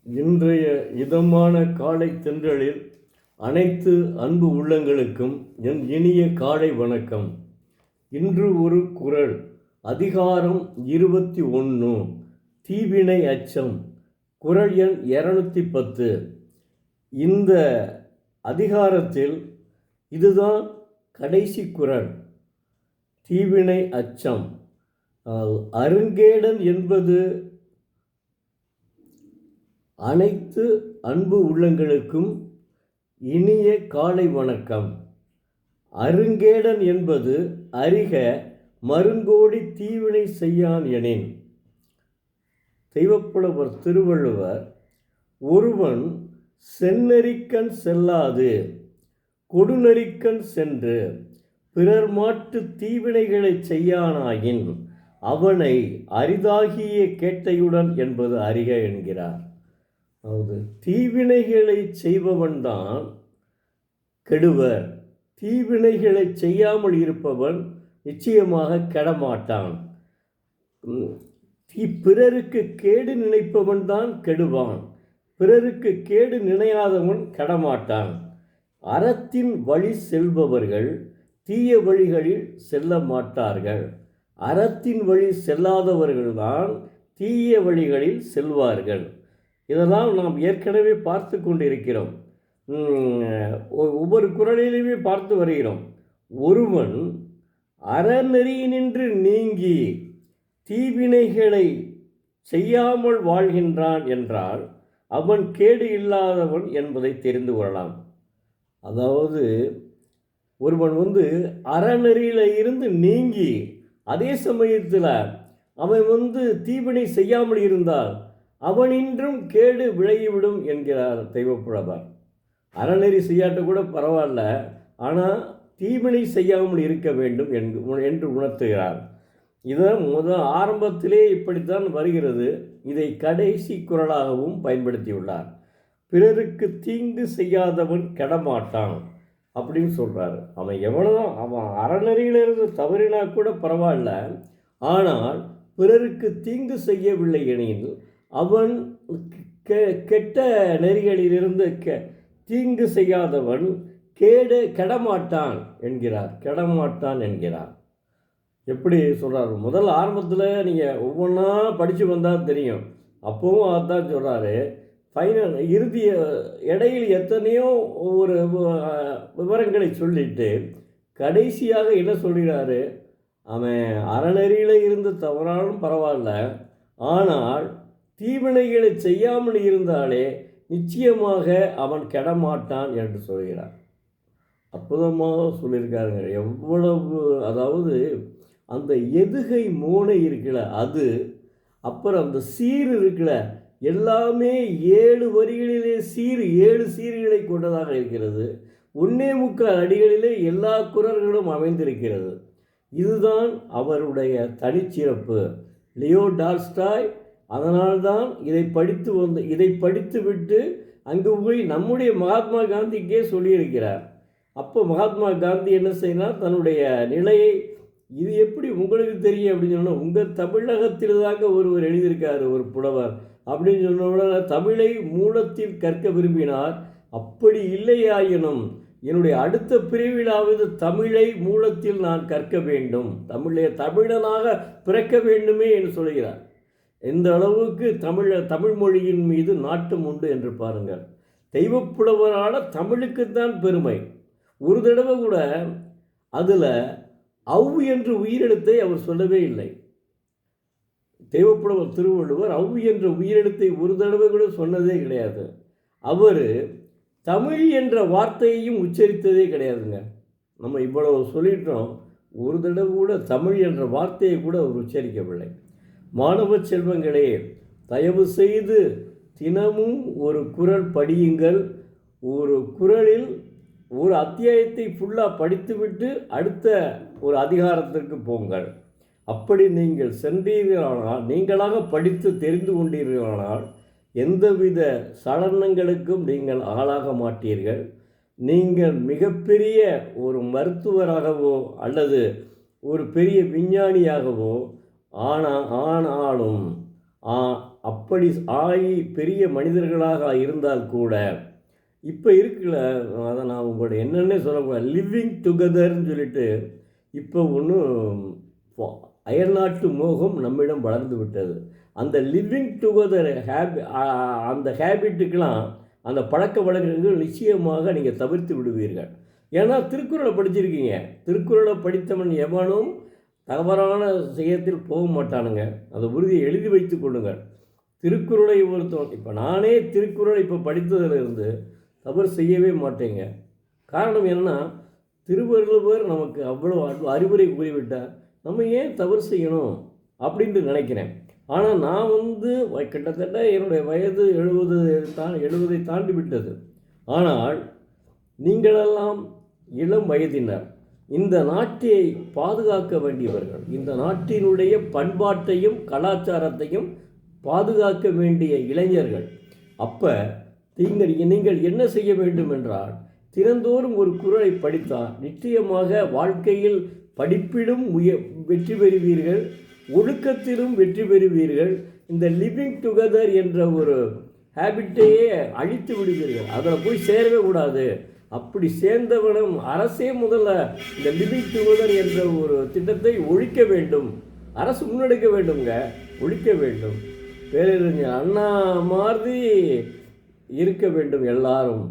இன்றைய இதமான காலை தென்றலில் அனைத்து அன்பு உள்ளங்களுக்கும் என் இனிய காலை வணக்கம். இன்று ஒரு குறள், அதிகாரம் 21, தீவினை அச்சம், குறள் எண் 210. இந்த அதிகாரத்தில் இதுதான் கடைசி குறள். தீவினை அச்சம். அருங்கேடன் என்பது அனைத்து அன்பு உள்ளங்களுக்கும் இனிய காலை வணக்கம். அருங்கேடன் என்பது அறிக மருங்கோடி தீவினை செய்யான் எனின். தெய்வப்புலவர் திருவள்ளுவர், ஒருவன் செந்நெறிக்கண் செல்லாது கொடுநெறிக்கண் சென்று பிறர் மாட்டு தீவினைகளை செய்யானாயின் அவனை அரிதாகிய கேட்டையுடன் என்பது அறிக என்கிறார். அதாவது தீவினைகளை செய்பவன்தான் கெடுவர், தீவினைகளை செய்யாமல் இருப்பவன் நிச்சயமாக கெடமாட்டான். பிறருக்கு கேடு நினைப்பவன் தான் கெடுவான், பிறருக்கு கேடு நினையாதவன் கெடமாட்டான். அறத்தின் வழி செல்பவர்கள் தீய வழிகளில் செல்ல மாட்டார்கள், அறத்தின் வழி செல்லாதவர்கள்தான் தீய வழிகளில் செல்வார்கள். இதெல்லாம் நாம் ஏற்கனவே பார்த்து கொண்டிருக்கிறோம், ஒவ்வொரு குறளிலுமே பார்த்து வருகிறோம். ஒருவன் அறநெறியினின்று நீங்கி தீவினைகளை செய்யாமல் வாழ்கின்றான் என்றால் அவன் கேடு இல்லாதவன் என்பதை தெரிந்து கொள்ளலாம். அதாவது ஒருவன் அறநெறியில் இருந்து நீங்கி அதே சமயத்தில் அவன் தீவினை செய்யாமல் இருந்தால் அவனின்றும் கேடு விளைவிடும் என்கிறார் தெய்வப்புலவர். அறநெறி செய்யாட்ட கூட பரவாயில்ல, ஆனால் தீவினை செய்யாமல் இருக்க வேண்டும் என்று உணர்த்துகிறார். இதை ஆரம்பத்திலே இப்படித்தான் வருகிறது. இதை கடைசி குறளாகவும் பயன்படுத்தியுள்ளார். பிறருக்கு தீங்கு செய்யாதவன் கெடமாட்டான் அப்படின்னு சொல்கிறார். அவன் எவ்வளோதான் அவன் அறநெறியிலிருந்து தவறினா கூட பரவாயில்ல, ஆனால் பிறருக்கு தீங்கு செய்யவில்லை எனில் அவன் கெட்ட நெறிகளிலிருந்து தீங்கு செய்யாதவன் கெடமாட்டான் என்கிறார். எப்படி சொல்கிறார்? முதல் ஆரம்பத்தில் நீங்கள் ஒவ்வொன்றா படித்து வந்தால் தெரியும். அப்போவும் அதுதான் சொல்கிறாரு. இறுதிய இடையில் எத்தனையோ ஒரு விவரங்களை சொல்லிட்டு கடைசியாக என்ன சொல்கிறாரு? அவன் அறநெறியில் இருந்து தவறாலும் பரவாயில்ல, ஆனால் தீவினைகளை செய்யாமல் இருந்தாலே நிச்சயமாக அவன் கெடமாட்டான் என்று சொல்கிறார். அற்புதமாக சொல்லியிருக்காருங்க. எவ்வளவு, அதாவது அந்த எதுகை மோனை இருக்குல்ல அது, அப்புறம் அந்த சீர் இருக்குல்ல, எல்லாமே 7 வரிகளிலே 7 சீர்களை கொண்டதாக இருக்கிறது. 1.25 அடிகளிலே எல்லா குறள்களும் அமைந்திருக்கிறது. இதுதான் அவருடைய தனிச்சிறப்பு. லியோ டால்ஸ்டாய் அதனால்தான் இதை படித்து விட்டு அங்கு போய் நம்முடைய மகாத்மா காந்திக்கே சொல்லியிருக்கிறார். அப்போ மகாத்மா காந்தி என்ன செய்யலாம், தன்னுடைய நிலையை, இது எப்படி உங்களுக்கு தெரியும் அப்படின்னு சொன்னால், உங்கள் தமிழகத்தில் தாங்க ஒருவர் எழுதியிருக்காரு, ஒரு புலவர் அப்படின்னு சொன்ன தமிழை மூலத்தில் கற்க விரும்பினார். அப்படி இல்லையாயினும் என்னுடைய அடுத்த பிரிவிலாவது தமிழை மூலத்தில் நான் கற்க வேண்டும், தமிழனாக பிறக்க வேண்டுமே என்று சொல்கிறார். எந்த அளவுக்கு தமிழ் மொழியின் மீது நாட்டம் உண்டு என்று பாருங்கள். தெய்வப்புலவரான தமிழுக்குத்தான் பெருமை. ஒரு தடவை கூட அதில் அவ் என்ற உயிரெழுத்தை அவர் சொல்லவே இல்லை. தெய்வப்புலவர் திருவள்ளுவர் அவ் என்ற உயிரெழுத்தை ஒரு தடவை கூட சொன்னதே கிடையாது. அவர் தமிழ் என்ற வார்த்தையையும் உச்சரித்ததே கிடையாதுங்க. நம்ம இவ்வளவு சொல்லிட்டோம், ஒரு தடவை கூட தமிழ் என்ற வார்த்தையை கூட அவர் உச்சரிக்கவில்லை. மாணவ செல்வங்களே, தயவு செய்து தினமும் ஒரு குறள் படியுங்கள். ஒரு குறளில் ஒரு அத்தியாயத்தை ஃபுல்லாக படித்துவிட்டு அடுத்த ஒரு அதிகாரத்திற்கு போங்கள். அப்படி நீங்கள் சென்றீர்களானால், நீங்களாக படித்து தெரிந்து கொண்டீர்களானால் எந்தவித சலனங்களுக்கும் நீங்கள் ஆளாக மாட்டீர்கள். நீங்கள் மிகப்பெரிய ஒரு மருத்துவராகவோ அல்லது ஒரு பெரிய விஞ்ஞானியாகவோ ஆனாலும் அப்படி ஆகி பெரிய மனிதர்களாக இருந்தால் கூட இப்போ இருக்குல்ல, அதை நான் உங்களோட என்னென்னே சொல்லக்கூடாது, லிவிங் டுகெதர்னு சொல்லிட்டு இப்போ ஒன்றும் அயல்நாட்டு மோகம் நம்மிடம் வளர்ந்து விட்டது. அந்த லிவிங் டுகெதர் அந்த ஹேபிட்டுக்கெலாம் அந்த பழக்க வழக்கங்கள் நிச்சயமாக நீங்கள் தவிர்த்து விடுவீர்கள். ஏன்னா திருக்குறளை படிச்சிருக்கீங்க. திருக்குறளை படித்தவன் எவனும் தவறான செயத்தில் போக மாட்டானுங்க. அதை உறுதியை எழுதி வைத்து கொள்ளுங்கள். திருக்குறளை ஒருத்தவன் இப்போ நானே திருக்குறளை இப்போ படித்ததிலிருந்து தவறு செய்யவே மாட்டேங்க. காரணம் என்னென்னா, திருவள்ளுவர் நமக்கு அவ்வளோ அறிவுரை கூறிவிட்டார், நம்ம ஏன் தவறு செய்யணும் அப்படின்ட்டு நினைக்கிறேன். ஆனால் நான் கிட்டத்தட்ட என்னுடைய வயது 70 தாண்டி விட்டது. ஆனால் நீங்களெல்லாம் இளம் வயதினர், இந்த நாட்டை பாதுகாக்க வேண்டியவர்கள், இந்த நாட்டினுடைய பண்பாட்டையும் கலாச்சாரத்தையும் பாதுகாக்க வேண்டிய இளைஞர்கள். அப்போ நீங்கள் என்ன செய்ய வேண்டும் என்றால், தினந்தோறும் ஒரு குறளை படித்தால் நிச்சயமாக வாழ்க்கையில் படிப்பிலும் வெற்றி பெறுவீர்கள், ஒழுக்கத்திலும் வெற்றி பெறுவீர்கள். இந்த லிவிங் டுகெதர் என்ற ஒரு ஹேபிட்டையே அழித்து விடுவீர்கள். அதில் போய் சேரவே கூடாது. அப்படி சேர்ந்தவனும் அரசே முதல்ல இந்த லிவிங் டுகெதர் என்ற ஒரு திட்டத்தை ஒழிக்க வேண்டும். அரசு முன்னெடுக்க வேண்டுங்க, ஒழிக்க வேண்டும். பேரறிஞர் அண்ணா மாதிரி இருக்க வேண்டும் எல்லாரும்.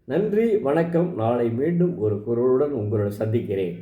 நன்றி, வணக்கம். நாளை மீண்டும் ஒரு குரலுடன் உங்களை சந்திக்கிறேன்.